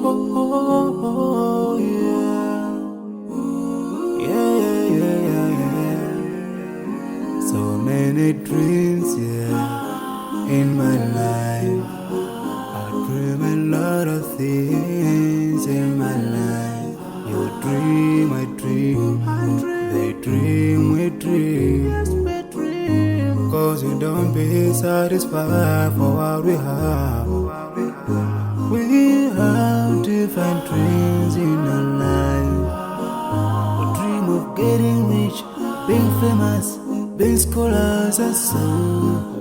oh, yeah. Yeah, yeah, yeah, yeah. So many dreams, yeah, in my life. I dream a lot of things in my life. You dream, I dream. They dream, we dream. Cause we don't be satisfied for what we have. We have different dreams in our life. We dream of getting rich, being famous, being scholars and so.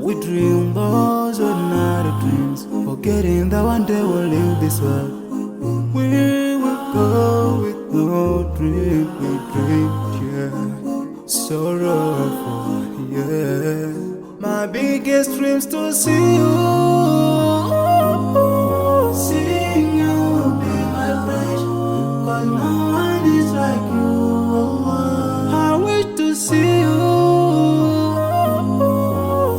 We dream those ordinary dreams, forgetting that one day we'll leave this world. We will go with no dream, we dream, yeah. Sorrowful, yeah. My biggest dreams to see you, seeing you be my friend. Cause no one is like you, I wish to see you,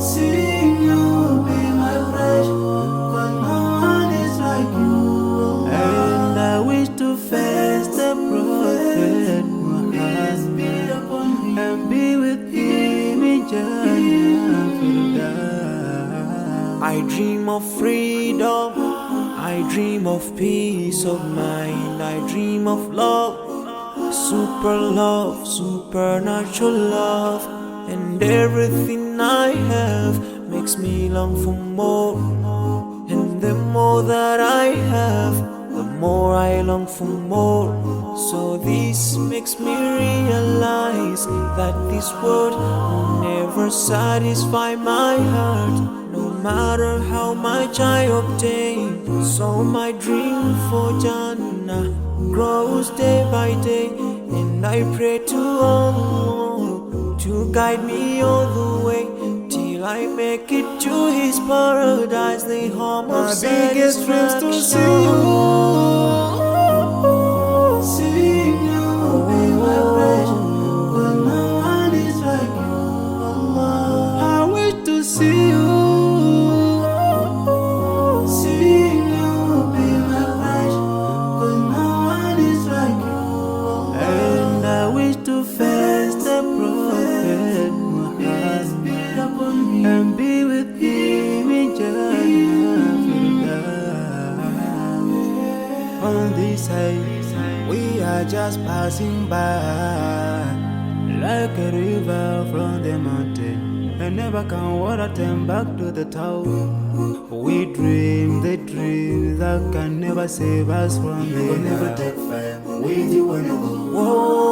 seeing you be my friend. Cause no one is like you, and I wish to face the prophet Muhammad and be with him in Jannah. I dream of freedom, I dream of peace of mind, I dream of love, supernatural love, and everything I have makes me long for more, and the more that I have, the more I long for more. So this makes me realize that this world will never satisfy my heart, no matter how much I obtain. So my dream for Jannah grows day by day, and I pray to Allah to guide me all the way till I make it to His paradise, the home of satisfaction. My biggest dreams to see you, seeing you be my friend. Cause no one is like you, Allah. I wish to see you, seeing you be my friend. Cause no one is like you, Allah. And I wish to face the prophet Muhammad and be with him in Jannah. On this side, we are just passing by, like a river from the mountain, and never can water turn back to the town. We dream the dreams that can never save us from the never take fire with you when you go. Whoa.